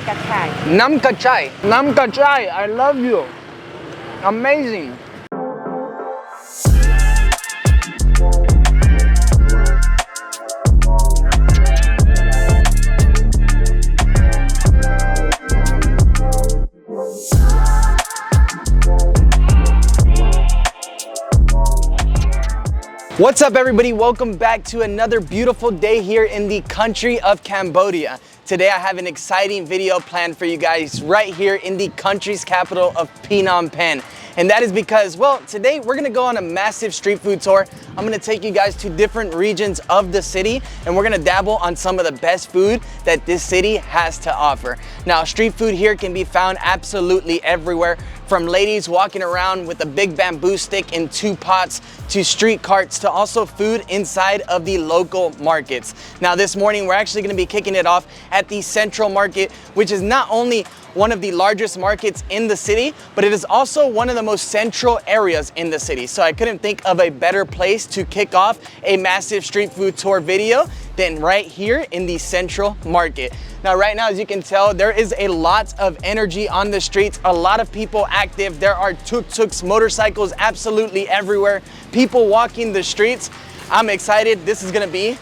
กระชาย Nam Kachai. Nam Kachai, I love you. Amazing. What's up, everybody? Welcome back to another beautiful day here in the country of Cambodia. Today I have an exciting video planned for you guys right here in the country's capital of Phnom Penh. And that is because, well, today we're gonna go on a massive street food tour. I'm gonna take you guys to different regions of the city and we're gonna dabble on some of the best food that this city has to offer. Now, street food here can be found absolutely everywhere, from ladies walking around with a big bamboo stick in 2 pots, to street carts, to also food inside of the local markets. Now, this morning we're actually gonna be kicking it off at the Central Market, which is not only one of the largest markets in the city, but it is also one of the most central areas in the city. So I couldn't think of a better place to kick off a massive street food tour video than right here in the Central Market. Now, right now, as you can tell, there is a lot of energy on the streets, a lot of people active. There are tuk-tuks, motorcycles absolutely everywhere, people walking the streets. I'm excited. This is gonna be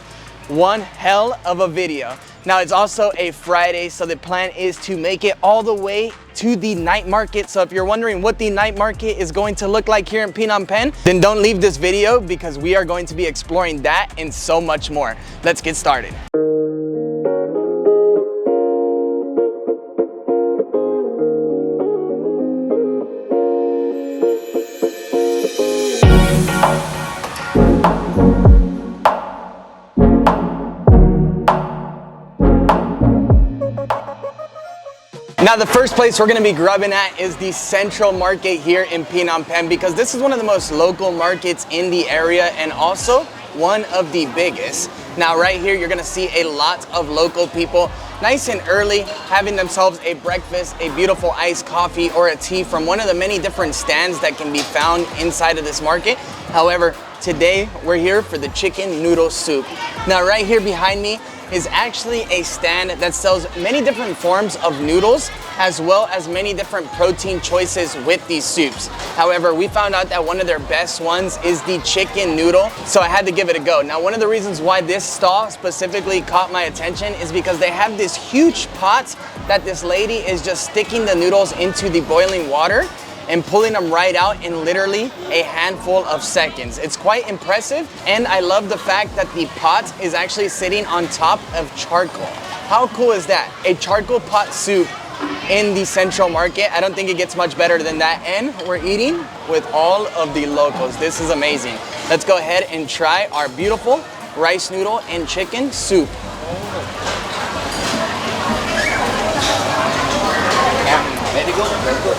one hell of a video. Now, it's also a Friday, so the plan is to make it all the way to the night market. So if you're wondering what the night market is going to look like here in Phnom Penh, then don't leave this video because we are going to be exploring that and so much more. Let's get started. Now, the first place we're gonna be grubbing at is the Central Market here in Phnom Penh, because this is one of the most local markets in the area and also one of the biggest. Now, right here, you're gonna see a lot of local people nice and early having themselves a breakfast, a beautiful iced coffee or a tea from one of the many different stands that can be found inside of this market. However, today we're here for the chicken noodle soup. Now, right here behind me is actually a stand that sells many different forms of noodles as well as many different protein choices with these soups. However, we found out that one of their best ones is the chicken noodle, so I had to give it a go. Now, one of the reasons why this stall specifically caught my attention is because they have this huge pot that this lady is just sticking the noodles into the boiling water and pulling them right out in literally a handful of seconds. It's quite impressive, and I love the fact that the pot is actually sitting on top of charcoal. How cool is that? A charcoal pot soup in the Central Market. I don't think it gets much better than that, and we're eating with all of the locals. This is amazing. Let's go ahead and try our beautiful rice noodle and chicken soup. Yeah, very good, very good.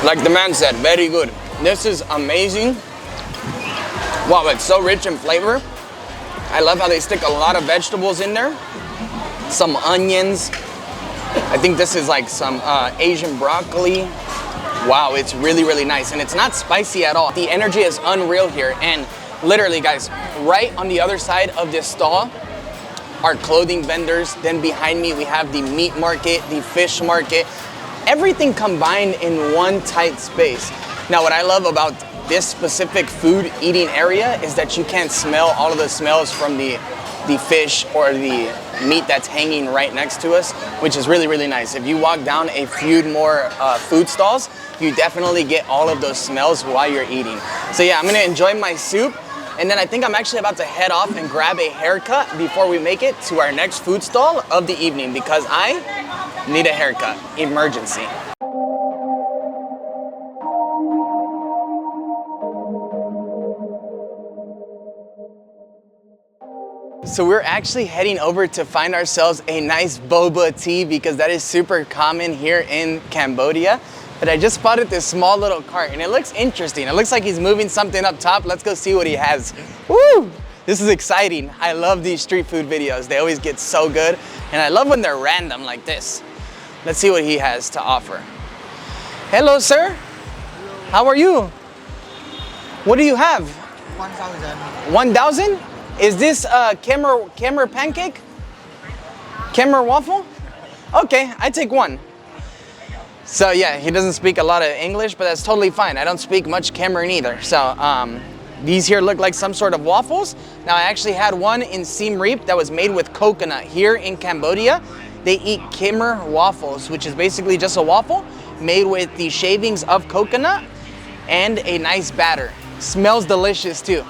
Like the man said, very good. This is amazing. Wow, it's so rich in flavor. I love how they stick a lot of vegetables in there. Some onions. I think this is like some Asian broccoli. Wow, it's really, really nice. And it's not spicy at all. The energy is unreal here. And literally, guys, right on the other side of this stall are clothing vendors. Then behind me, we have the meat market, the fish market. Everything combined in one tight space. Now, what I love about this specific food eating area is that you can smell all of the smells from the fish or the meat that's hanging right next to us, which is really, really nice. If you walk down a few more food stalls, you definitely get all of those smells while you're eating. So yeah, I'm gonna enjoy my soup, and then I think I'm actually about to head off and grab a haircut before we make it to our next food stall of the evening, because I need a haircut, emergency. So we're actually heading over to find ourselves a nice boba tea, because that is super common here in Cambodia. But I just spotted this small little cart and it looks interesting. It looks like he's moving something up top. Let's go see what he has. Woo! This is exciting. I love these street food videos. They always get so good. And I love when they're random like this. Let's see what he has to offer. Hello, sir. How are you? What do you have? 1,000. 1,000? Is this Khmer pancake? Khmer waffle? Okay, I take one. So yeah, he doesn't speak a lot of English, but that's totally fine. I don't speak much Khmer either. So these here look like some sort of waffles. Now I actually had one in Siem Reap that was made with coconut. Here in Cambodia, they eat Khmer waffles, which is basically just a waffle made with the shavings of coconut and a nice batter. Smells delicious too.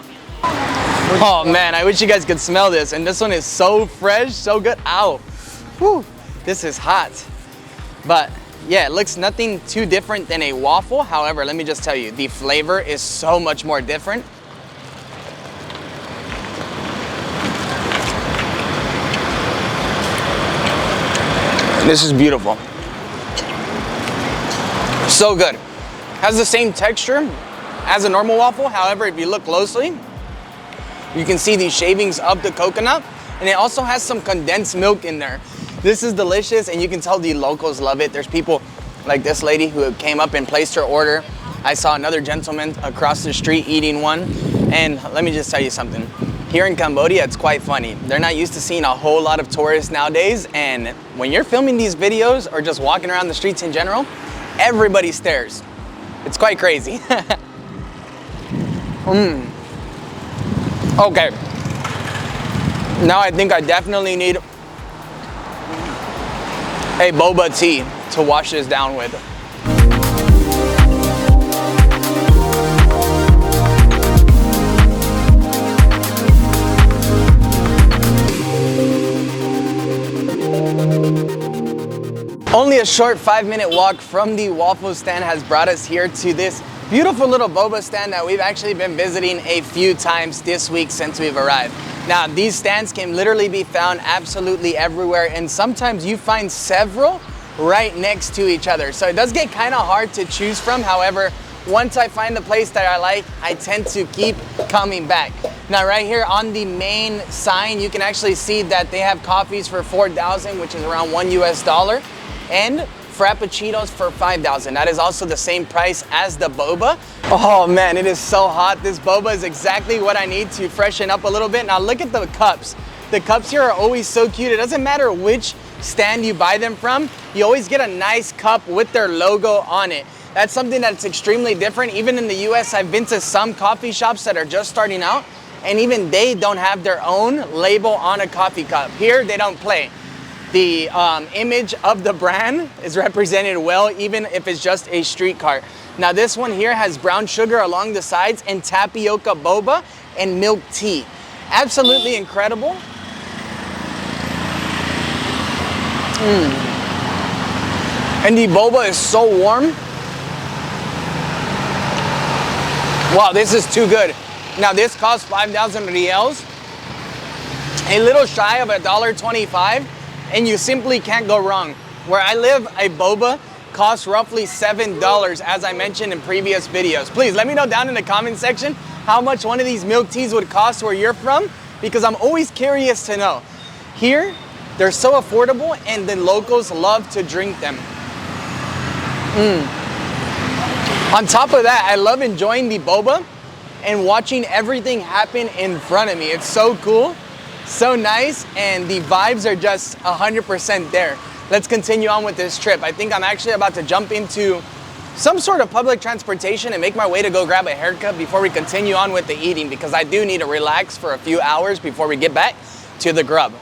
Oh man, I wish you guys could smell this. And this one is so fresh, so good. Ow. Whew. This is hot. But yeah, it looks nothing too different than a waffle. However, let me just tell you, the flavor is so much more different. This is beautiful. So good. Has the same texture as a normal waffle. However, if you look closely, you can see these shavings of the coconut, and it also has some condensed milk in there. This is delicious, and you can tell the locals love it. There's people like this lady who came up and placed her order. I saw another gentleman across the street eating one. And let me just tell you something. Here in Cambodia, it's quite funny. They're not used to seeing a whole lot of tourists nowadays. And when you're filming these videos or just walking around the streets in general, everybody stares. It's quite crazy. Okay. Now I think I definitely need a boba tea to wash this down with. Only a short 5-minute walk from the waffle stand has brought us here to this beautiful little boba stand that we've actually been visiting a few times this week since we've arrived. Now, these stands can literally be found absolutely everywhere, and sometimes you find several right next to each other. So it does get kind of hard to choose from. However, once I find the place that I like, I tend to keep coming back. Now, right here on the main sign, you can actually see that they have coffees for $4,000, which is around $1 US, and Frappuccinos for $5,000. That is also the same price as the boba. Oh man, it is so hot. This boba is exactly what I need to freshen up a little bit. Now look at the cups. The cups here are always so cute. It doesn't matter which stand you buy them from, you always get a nice cup with their logo on it. That's something that's extremely different. Even in the US, I've been to some coffee shops that are just starting out, and even they don't have their own label on a coffee cup. Here, they don't play. The image of the brand is represented well, even if it's just a street cart. Now this one here has brown sugar along the sides and tapioca boba and milk tea. Absolutely incredible. And the boba is so warm. Wow, this is too good. Now this costs 5,000 riels, a little shy of $1.25. And you simply can't go wrong. Where I live, a boba costs roughly $7, as I mentioned in previous videos. Please let me know down in the comment section how much one of these milk teas would cost where you're from, because I'm always curious to know. Here, they're so affordable and the locals love to drink them. On top of that, I love enjoying the boba and watching everything happen in front of me. It's so cool. So nice, and the vibes are just 100% there. Let's continue on with this trip. I think I'm actually about to jump into some sort of public transportation and make my way to go grab a haircut before we continue on with the eating, because I do need to relax for a few hours before we get back to the grub.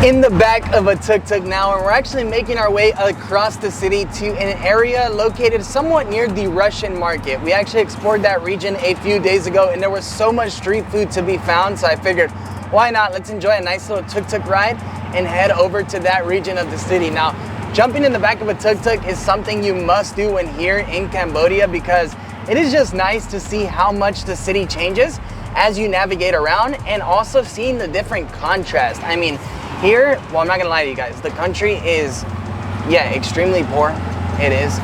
In the back of a tuk-tuk now, and we're actually making our way across the city to an area located somewhat near the Russian market. We actually explored that region a few days ago, and there was so much street food to be found, so I figured, why not? Let's enjoy a nice little tuk-tuk ride and head over to that region of the city. Now, jumping in the back of a tuk-tuk is something you must do when here in Cambodia, because it is just nice to see how much the city changes as you navigate around, and also seeing the different contrast. I mean, here, well, I'm not gonna lie to you guys, the country is, yeah, extremely poor, it is,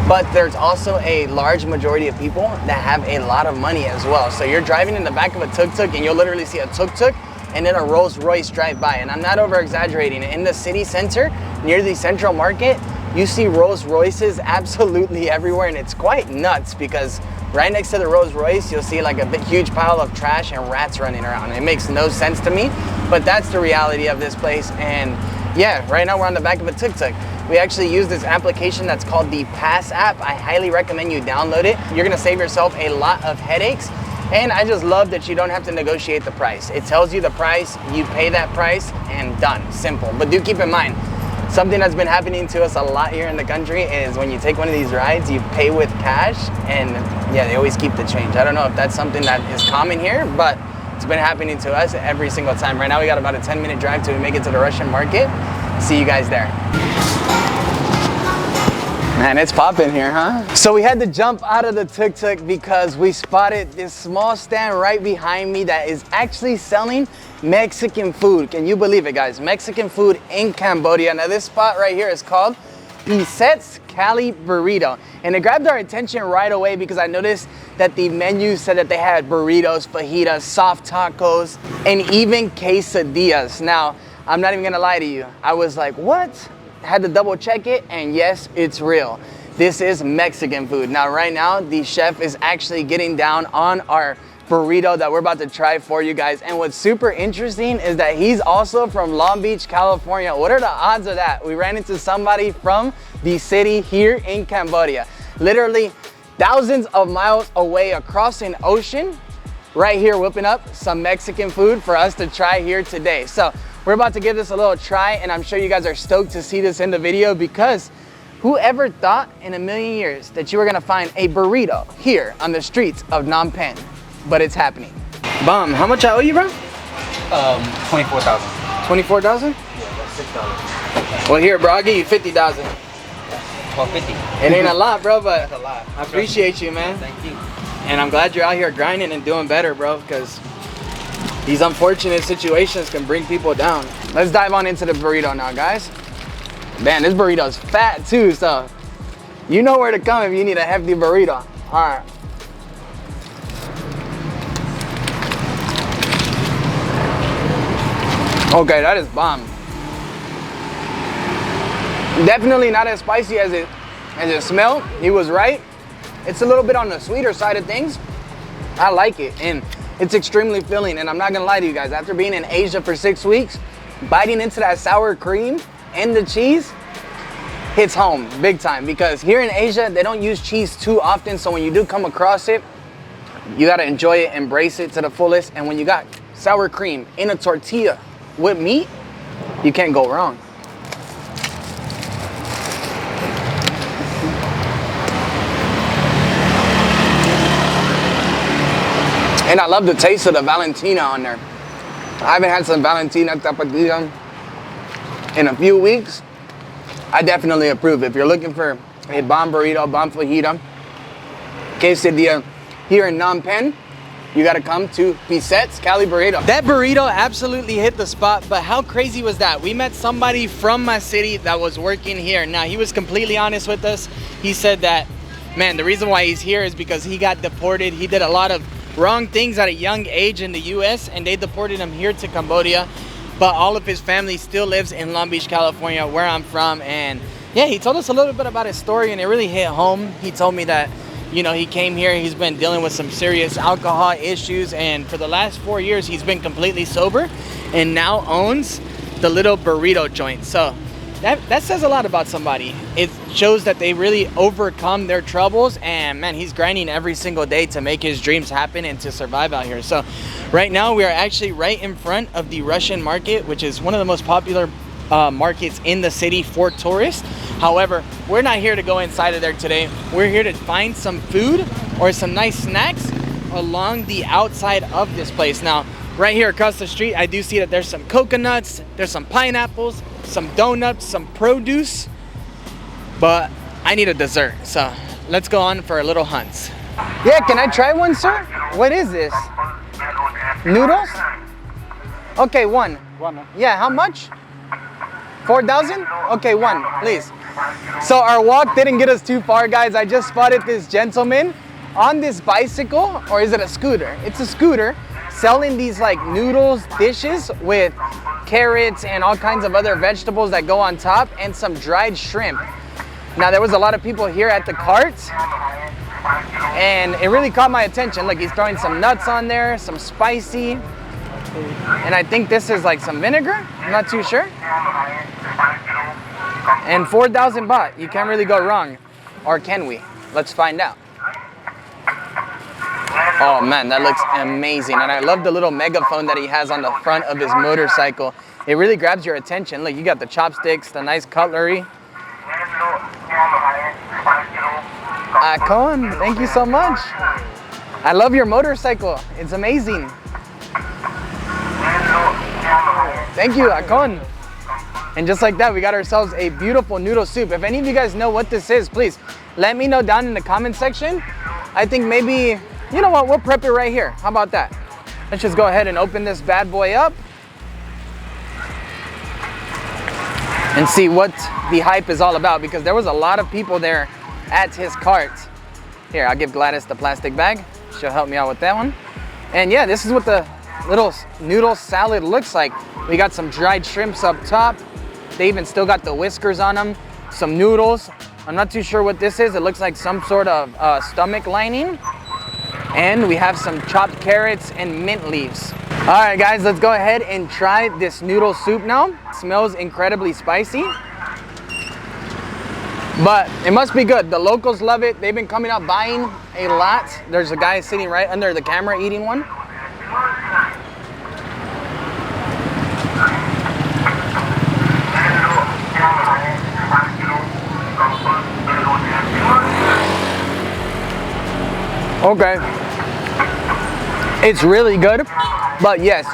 but there's also a large majority of people that have a lot of money as well. So you're driving in the back of a tuk-tuk and you'll literally see a tuk-tuk and then a Rolls Royce drive by. And I'm not over exaggerating. In the city center, near the central market, you see Rolls Royces absolutely everywhere, and it's quite nuts because right next to the Rolls Royce, you'll see like a big, huge pile of trash and rats running around. It makes no sense to me, but that's the reality of this place. And yeah, right now we're on the back of a Tuk Tuk. We actually use this application that's called the Pass app. I highly recommend you download it. You're gonna save yourself a lot of headaches. And I just love that you don't have to negotiate the price. It tells you the price, you pay that price, and done, simple. But do keep in mind, something that's been happening to us a lot here in the country is when you take one of these rides, you pay with cash, and yeah, they always keep the change. I don't know if that's something that is common here, but it's been happening to us every single time. Right now we got about a 10-minute drive till we make it to the Russian market. See you guys there. Man, it's popping here, huh? So we had to jump out of the Tuk Tuk because we spotted this small stand right behind me that is actually selling Mexican food. Can you believe it, guys? Mexican food in Cambodia. Now this spot right here is called Beset's Cali Burrito. And it grabbed our attention right away because I noticed that the menu said that they had burritos, fajitas, soft tacos, and even quesadillas. Now, I'm not even gonna lie to you. I was like, what? Had to double check it, and yes, it's real. This is Mexican food. Now, right now, the chef is actually getting down on our burrito that we're about to try for you guys. And what's super interesting is that he's also from Long Beach, California. What are the odds of that? We ran into somebody from the city here in Cambodia. Literally thousands of miles away across an ocean, right here whipping up some Mexican food for us to try here today. So we're about to give this a little try, and I'm sure you guys are stoked to see this in the video because whoever thought in a million years that you were gonna find a burrito here on the streets of Phnom Penh? But it's happening. Bomb, how much I owe you, bro? 24,000. 24,000? Yeah, that's $6. Well, here, bro, I'll give you 50,000. 1250. It ain't a lot, bro, but That's a lot. I appreciate you, man. Thank you. And I'm glad you're out here grinding and doing better, bro, because these unfortunate situations can bring people down. Let's dive on into the burrito now, guys. Man, this burrito's fat too, so you know where to come if you need a hefty burrito. All right. Okay, that is bomb. Definitely not as spicy as it smelled. He was right. It's a little bit on the sweeter side of things. I like it, and it's extremely filling. And I'm not gonna lie to you guys, after being in Asia for 6 weeks, biting into that sour cream and the cheese hits home big time, because here in Asia, they don't use cheese too often. So when you do come across it, you gotta enjoy it, embrace it to the fullest. And when you got sour cream in a tortilla with meat, you can't go wrong. And I love the taste of the Valentina on there. I haven't had some Valentina tapatilla in a few weeks. I definitely approve. If you're looking for a bomb burrito, bomb fajita, quesadilla here in Phnom Penh, you gotta come to Beset's Cali Burrito. That burrito absolutely hit the spot, but how crazy was that? We met somebody from my city that was working here. Now, he was completely honest with us. He said that, man, the reason why he's here is because he got deported. He did a lot of wrong things at a young age in the US, and they deported him here to Cambodia, but all of his family still lives in Long Beach, California, where I'm from. And yeah, he told us a little bit about his story, and it really hit home. He told me that, you know, he came here, he's been dealing with some serious alcohol issues, and for the last 4 years he's been completely sober and now owns the little burrito joint. So that says a lot about somebody. It shows that they really overcome their troubles, and man, he's grinding every single day to make his dreams happen and to survive out here. So right now we are actually right in front of the Russian market, which is one of the most popular markets in the city for tourists. However, we're not here to go inside of there today. We're here to find some food or some nice snacks along the outside of this place. Now, right here across the street, I do see that there's some coconuts, there's some pineapples, some donuts, some produce, but I need a dessert. So let's go on for a little hunt. Yeah, can I try one, sir? What is this? Noodles? Okay, one. One. Yeah, how much? 4,000? Okay, one, please. So our walk didn't get us too far, guys. I just spotted this gentleman on this bicycle, or is it a scooter? It's a scooter, selling these like noodles dishes with carrots and all kinds of other vegetables that go on top, and some dried shrimp. Now there was a lot of people here at the carts, and it really caught my attention. Look, he's throwing some nuts on there, some spicy, and I think this is like some vinegar. I'm not too sure. And 4,000 baht. You can't really go wrong, or can we? Let's find out. Oh man, that looks amazing. And I love the little megaphone that he has on the front of his motorcycle. It really grabs your attention. Look, you got the chopsticks, the nice cutlery. Akon, thank you so much. I love your motorcycle. It's amazing. Thank you, Akon. And just like that, we got ourselves a beautiful noodle soup. If any of you guys know what this is, please let me know down in the comment section. I think maybe, you know what, we'll prep it right here. How about that? Let's just go ahead and open this bad boy up and see what the hype is all about, because there was a lot of people there at his cart. Here, I'll give Gladys the plastic bag. She'll help me out with that one. And yeah, this is what the little noodle salad looks like. We got some dried shrimps up top. They even still got the whiskers on them. Some noodles. I'm not too sure what this is. It looks like some sort of stomach lining. And we have some chopped carrots and mint leaves. All right, guys, let's go ahead and try this noodle soup now. It smells incredibly spicy, but it must be good. The locals love it. They've been coming out buying a lot. There's a guy sitting right under the camera eating one. Okay. It's really good, but yes,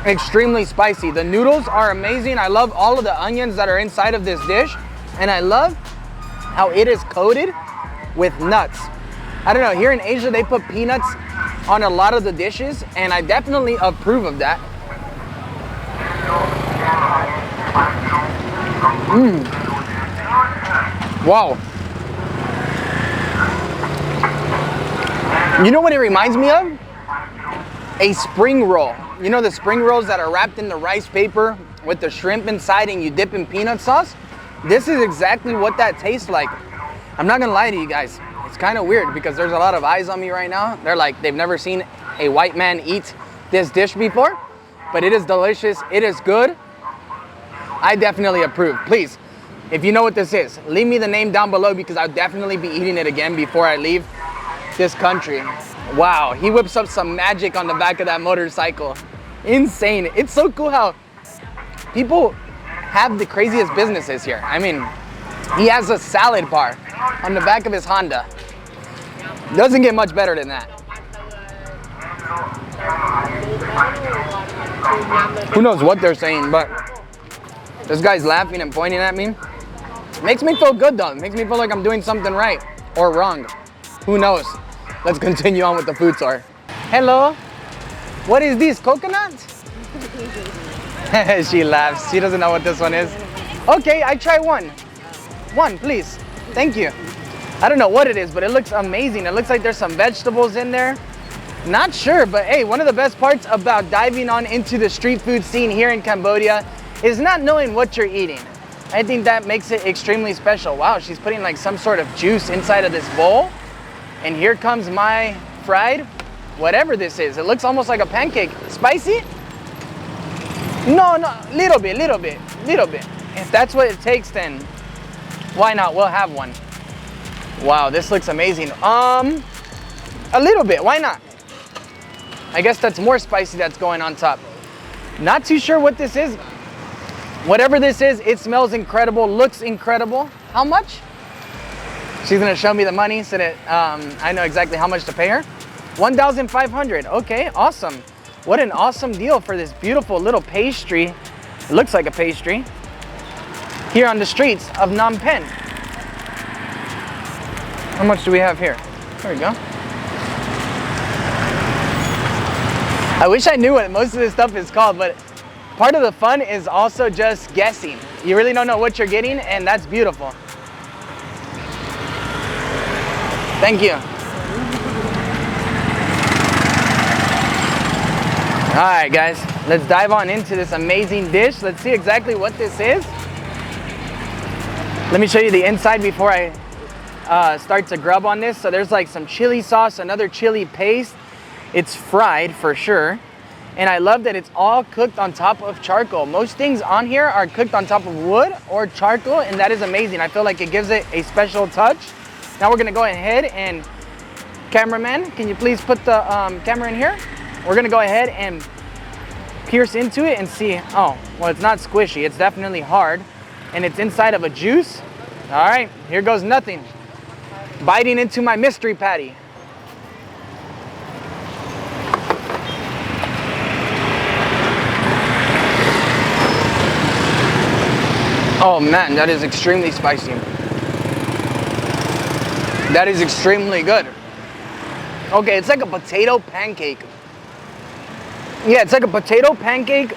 extremely spicy. The noodles are amazing. I love all of the onions that are inside of this dish, and I love how it is coated with nuts. I don't know, here in Asia they put peanuts on a lot of the dishes, and I definitely approve of that. Wow. You know what it reminds me of? A spring roll. You know the spring rolls that are wrapped in the rice paper with the shrimp inside and you dip in peanut sauce? This is exactly what that tastes like. I'm not gonna lie to you guys. It's kind of weird because there's a lot of eyes on me right now. They're like, they've never seen a white man eat this dish before, but it is delicious. It is good. I definitely approve. Please, if you know what this is, leave me the name down below because I'll definitely be eating it again before I leave this country. Wow, he whips up some magic on the back of that motorcycle. Insane. It's so cool how people have the craziest businesses here. I mean, he has a salad bar on the back of his Honda. Doesn't get much better than that. Who knows what they're saying, but this guy's laughing and pointing at me. Makes me feel good though. Makes me feel like I'm doing something right or wrong. Who knows? Let's continue on with the food tour. Hello. What is this, coconut? She laughs. She doesn't know what this one is. Okay, I try one. One, please. Thank you. I don't know what it is, but it looks amazing. It looks like there's some vegetables in there. Not sure, but hey, one of the best parts about diving on into the street food scene here in Cambodia is not knowing what you're eating. I think that makes it extremely special. Wow, she's putting like some sort of juice inside of this bowl. And here comes my fried, whatever this is. It looks almost like a pancake. Spicy? No, little bit. If that's what it takes, then why not? We'll have one. Wow, this looks amazing. A little bit, why not? I guess that's more spicy that's going on top. Not too sure what this is. Whatever this is, it smells incredible, looks incredible. How much? She's gonna show me the money so that I know exactly how much to pay her. 1,500, okay, awesome. What an awesome deal for this beautiful little pastry. It looks like a pastry. Here on the streets of Phnom Penh. How much do we have here? There we go. I wish I knew what most of this stuff is called, but part of the fun is also just guessing. You really don't know what you're getting, and that's beautiful. Thank you. All right, guys, let's dive on into this amazing dish. Let's see exactly what this is. Let me show you the inside before I start to grub on this. So there's like some chili sauce, another chili paste. It's fried for sure. And I love that it's all cooked on top of charcoal. Most things on here are cooked on top of wood or charcoal, and that is amazing. I feel like it gives it a special touch. Now we're gonna go ahead and, cameraman, can you please put the camera in here? We're gonna go ahead and pierce into it and see. Oh, well, it's not squishy, it's definitely hard, and it's inside of a juice. All right, here goes nothing. Biting into my mystery patty. Oh man, that is extremely spicy. That is extremely good. Okay, it's like a potato pancake. Yeah, it's like a potato pancake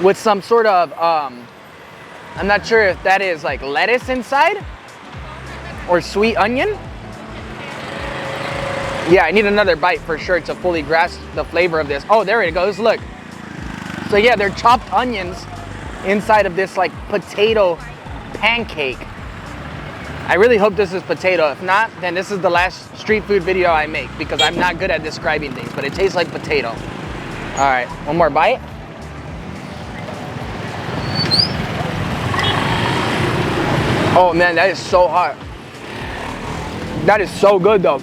with some sort of, I'm not sure if that is like lettuce inside or sweet onion. Yeah, I need another bite for sure to fully grasp the flavor of this. Oh, there it goes, look. So yeah, they're chopped onions inside of this like potato pancake. I really hope this is potato. If not, then this is the last street food video I make because I'm not good at describing things, but it tastes like potato. All right, one more bite. Oh man, that is so hot. That is so good though.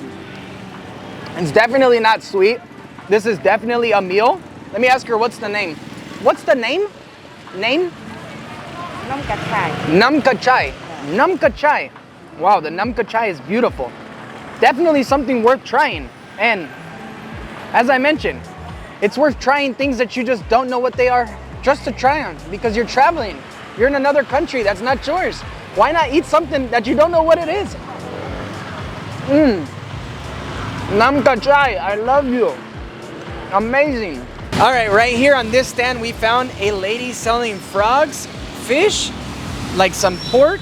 It's definitely not sweet. This is definitely a meal. Let me ask her, what's the name? What's the name? Name? Nam Kachai. Nam Kachai. Nam Kachai. Wow, the Nam Kachai is beautiful. Definitely something worth trying. And as I mentioned, it's worth trying things that you just don't know what they are just to try them because you're traveling. You're in another country that's not yours. Why not eat something that you don't know what it is? Nam Kachai, I love you. Amazing. All right, right here on this stand, we found a lady selling frogs, fish, like some pork,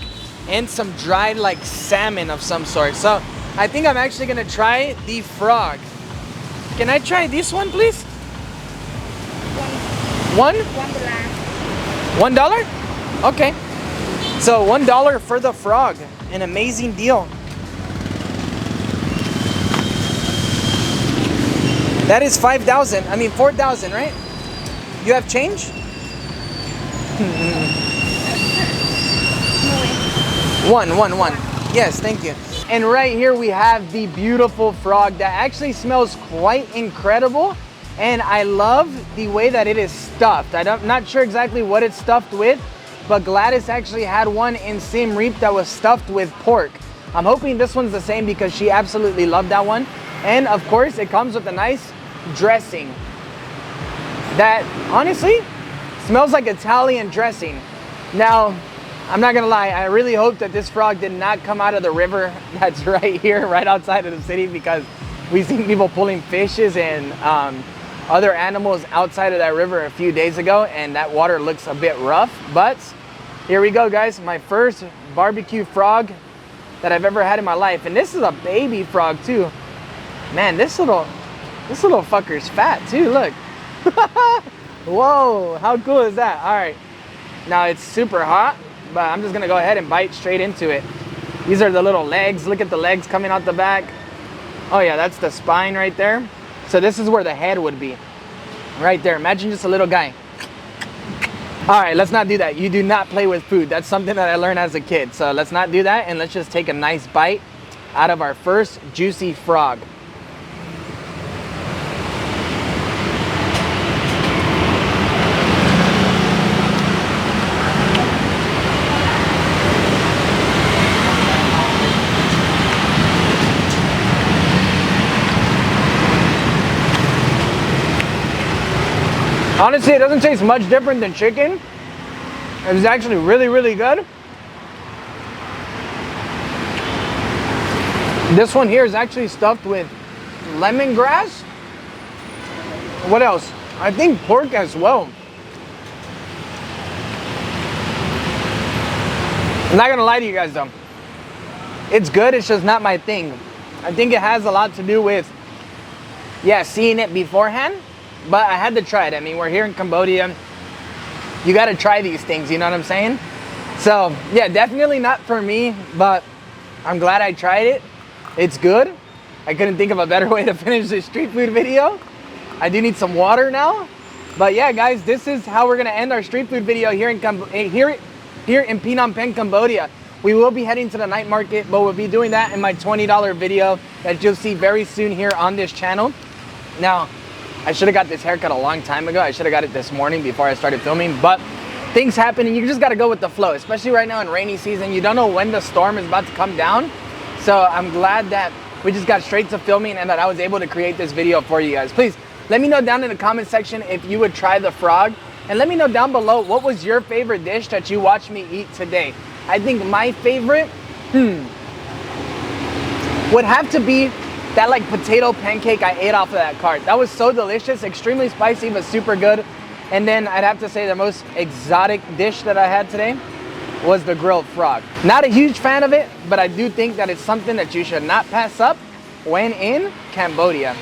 and some dried like salmon of some sort. So I think I'm actually gonna try the frog. Can I try this one, please? One? $1? Okay. So $1 for the frog, an amazing deal. That is 5,000, I mean 4,000, right? You have change? One. Yes, thank you. And right here we have the beautiful frog that actually smells quite incredible. And I love the way that it is stuffed. I'm not sure exactly what it's stuffed with, but Gladys actually had one in Siem Reap that was stuffed with pork. I'm hoping this one's the same because she absolutely loved that one. And of course, it comes with a nice dressing that honestly smells like Italian dressing. Now, I'm not gonna lie, I really hope that this frog did not come out of the river that's right here, right outside of the city, because we've seen people pulling fishes and other animals outside of that river a few days ago, and that water looks a bit rough. But here we go, guys, my first barbecue frog that I've ever had in my life. And this is a baby frog too. Man, this little fucker's fat too, look. Whoa, how cool is that? All right, now it's super hot, but I'm just gonna go ahead and bite straight into it. These are the little legs. Look at the legs coming out the back. Oh yeah, that's the spine right there. So this is where the head would be, right there. Imagine just a little guy. All right, let's not do that. You do not play with food. That's something that I learned as a kid. So let's not do that, and let's just take a nice bite out of our first juicy frog. Honestly, it doesn't taste much different than chicken. It's actually really, really good. This one here is actually stuffed with lemongrass. What else? I think pork as well. I'm not gonna lie to you guys though. It's good, it's just not my thing. I think it has a lot to do with, yeah, seeing it beforehand. But I had to try it. I mean, we're here in Cambodia. You got to try these things, you know what I'm saying? So yeah, definitely not for me, but I'm glad I tried it. It's good. I couldn't think of a better way to finish this street food video. I do need some water now. But yeah, guys, this is how we're gonna end our street food video here in Phnom Penh, Cambodia. We will be heading to the night market, but we'll be doing that in my $20 video that you'll see very soon here on this channel. Now, I should have got this haircut a long time ago. I should have got it this morning before I started filming, but things happen and you just gotta go with the flow, especially right now in rainy season. You don't know when the storm is about to come down. So I'm glad that we just got straight to filming and that I was able to create this video for you guys. Please, let me know down in the comment section if you would try the frog. And let me know down below, what was your favorite dish that you watched me eat today? I think my favorite, would have to be that like potato pancake I ate off of that cart. That was so delicious, extremely spicy, but super good. And then I'd have to say the most exotic dish that I had today was the grilled frog. Not a huge fan of it, but I do think that it's something that you should not pass up when in Cambodia.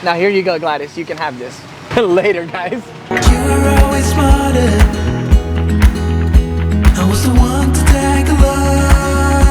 Now here you go, Gladys, you can have this. Later, guys. You were always smarter.